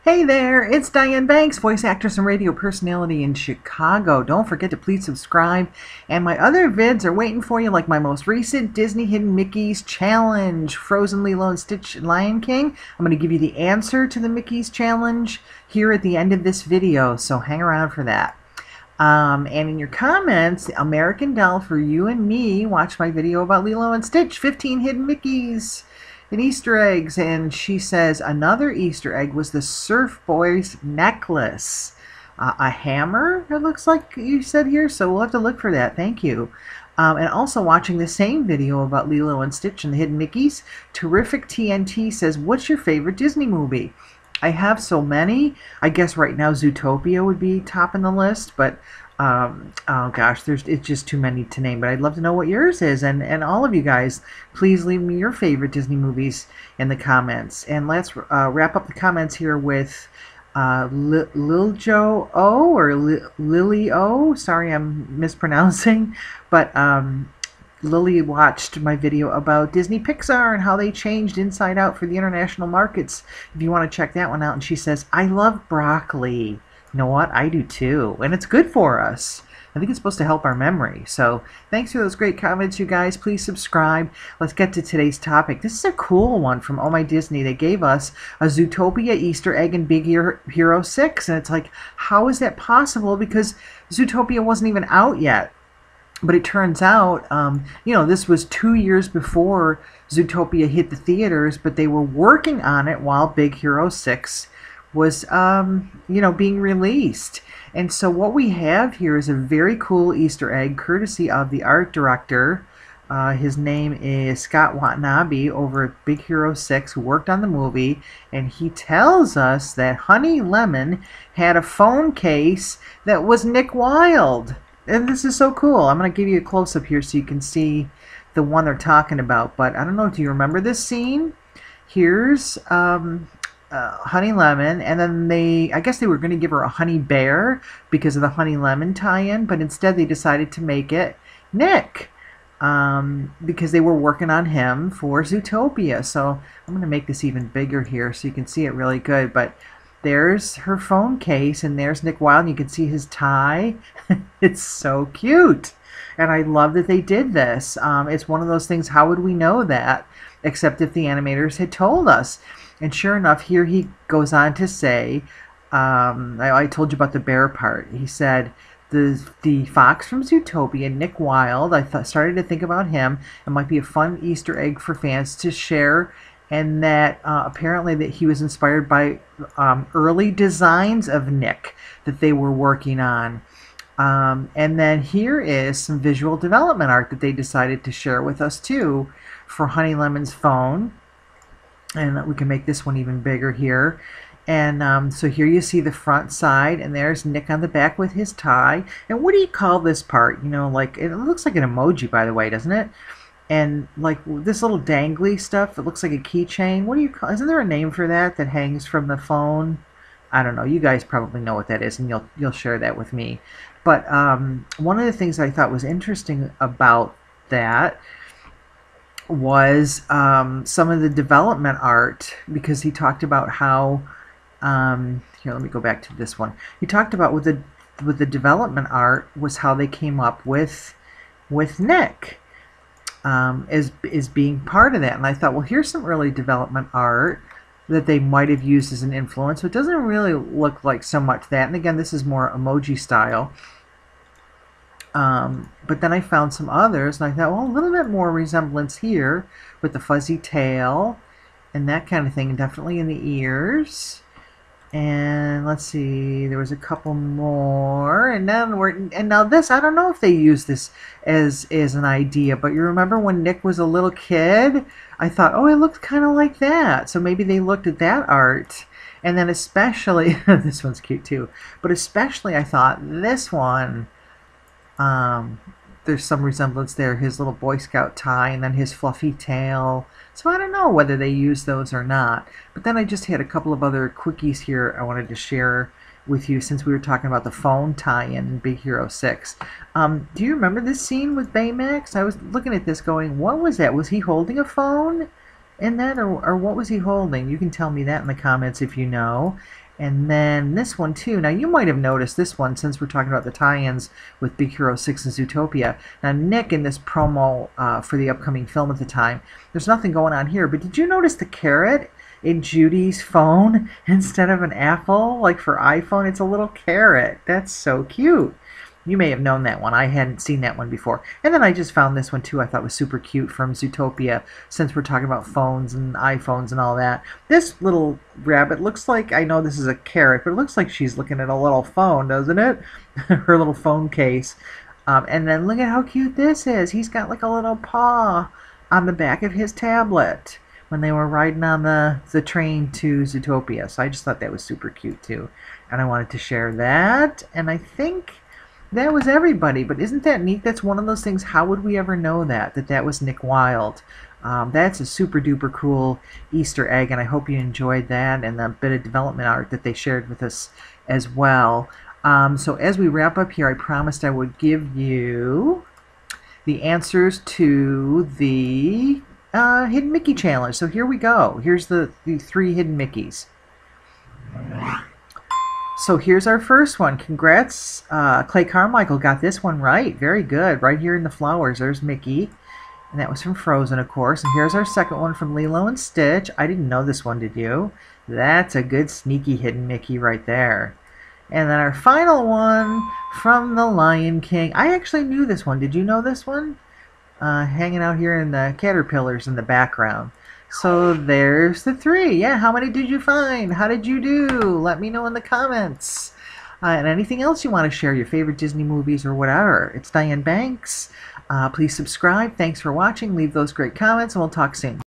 Hey there, it's Diane Banks, voice actress and radio personality in Chicago. Don't forget to please subscribe. And my other vids are waiting for you, like my most recent Disney Hidden Mickeys Challenge, Frozen, Lilo and Stitch, and Lion King. I'm going to give you the answer to the Mickey's Challenge here at the end of this video, so hang around for that. And in your comments, American Doll for you and me, watch my video about Lilo and Stitch, 15 Hidden Mickeys and Easter eggs. And she says another Easter egg was the Surf Boy's necklace. A hammer, it looks like you said here, so we'll have to look for that. Thank you. And also watching the same video about Lilo and Stitch and the Hidden Mickeys, Terrific TNT says, what's your favorite Disney movie? I have so many. I guess right now Zootopia would be top in the list, but oh gosh, it's just too many to name. But I'd love to know what yours is, and all of you guys, please leave me your favorite Disney movies in the comments. And let's wrap up the comments here with Lil Joe O or Lily O. Sorry, I'm mispronouncing, but Lily watched my video about Disney Pixar and how they changed Inside Out for the international markets. If you want to check that one out. And she says, I love broccoli. You know what? I do too. And it's good for us. I think it's supposed to help our memory. So thanks for those great comments, you guys. Please subscribe. Let's get to today's topic. This is a cool one from Oh My Disney. They gave us a Zootopia Easter egg in Big Hero 6. And it's like, how is that possible? Because Zootopia wasn't even out yet. But it turns out, you know, this was 2 years before Zootopia hit the theaters, but they were working on it while Big Hero 6 was, you know, being released. And so what we have here is a very cool Easter egg, courtesy of the art director. His name is Scott Watanabe over at Big Hero 6, who worked on the movie. And he tells us that Honey Lemon had a phone case that was Nick Wilde. And this is so cool. I'm going to give you a close-up here so you can see the one they're talking about. But I don't know, do you remember this scene? Here's Honey Lemon, and then I guess they were going to give her a honey bear because of the Honey Lemon tie-in, but instead they decided to make it Nick because they were working on him for Zootopia. So I'm going to make this even bigger here so you can see it really good. But there's her phone case, and there's Nick Wilde, and you can see his tie. It's so cute. And I love that they did this. It's one of those things, how would we know that? Except if the animators had told us. And sure enough, here he goes on to say, I told you about the bear part. He said, the fox from Zootopia, Nick Wilde, started to think about him. It might be a fun Easter egg for fans to share. And that apparently that he was inspired by early designs of Nick that they were working on. And then here is some visual development art that they decided to share with us too for Honey Lemon's phone. And we can make this one even bigger here. And so here you see the front side, and there's Nick on the back with his tie. And what do you call this part? You know, like, it looks like an emoji, by the way, doesn't it? And like this little dangly stuff, it looks like a keychain. What do you call? Isn't there a name for that hangs from the phone? I don't know. You guys probably know what that is, and you'll share that with me. But one of the things I thought was interesting about that was some of the development art, because he talked about how here, let me go back to this one. He talked about with the development art was how they came up with Nick. Is being part of that. And I thought, well, here's some early development art that they might have used as an influence. So it doesn't really look like so much that. And again, this is more emoji style. But then I found some others, and I thought, well, a little bit more resemblance here with the fuzzy tail and that kind of thing, and definitely in the ears. And let's see, there was a couple more, and now this, I don't know if they used this as an idea, but you remember when Nick was a little kid? I thought, oh, it looks kind of like that. So maybe they looked at that art, and then especially this one's cute too. But especially, I thought this one, there's some resemblance there. His little Boy Scout tie, and then his fluffy tail. So I don't know whether they use those or not. But then I just had a couple of other quickies here I wanted to share with you since we were talking about the phone tie-in in Big Hero 6. Do you remember this scene with Baymax? I was looking at this going, what was that? Was he holding a phone in that, or what was he holding? You can tell me that in the comments if you know. And then this one too. Now you might have noticed this one since we're talking about the tie-ins with Big Hero 6 and Zootopia. Now Nick in this promo for the upcoming film at the time, there's nothing going on here, but did you notice the carrot in Judy's phone instead of an apple? Like for iPhone, it's a little carrot. That's so cute. You may have known that one. I hadn't seen that one before. And then I just found this one too I thought was super cute from Zootopia, since we're talking about phones and iPhones and all that. This little rabbit looks like, I know this is a carrot, but it looks like she's looking at a little phone, doesn't it? Her little phone case. And then look at how cute this is. He's got like a little paw on the back of his tablet when they were riding on the train to Zootopia. So I just thought that was super cute too. And I wanted to share that. And I think that was everybody, but isn't that neat? That's one of those things, how would we ever know that was Nick Wilde? That's a super duper cool Easter egg, and I hope you enjoyed that and the bit of development art that they shared with us as well. So as we wrap up here, I promised I would give you the answers to the Hidden Mickey Challenge. So here we go. Here's the 3 Hidden Mickeys. So here's our first one. Congrats, Clay Carmichael got this one right. Very good. Right here in the flowers, there's Mickey. And that was from Frozen, of course. And here's our second one from Lilo and Stitch. I didn't know this one, did you? That's a good sneaky hidden Mickey right there. And then our final one from The Lion King. I actually knew this one. Did you know this one? Hanging out here in the caterpillars in the background. So there's the 3. Yeah, how many did you find? How did you do? Let me know in the comments. And anything else you want to share, your favorite Disney movies or whatever. It's Diane Banks. Please subscribe. Thanks for watching. Leave those great comments, and we'll talk soon.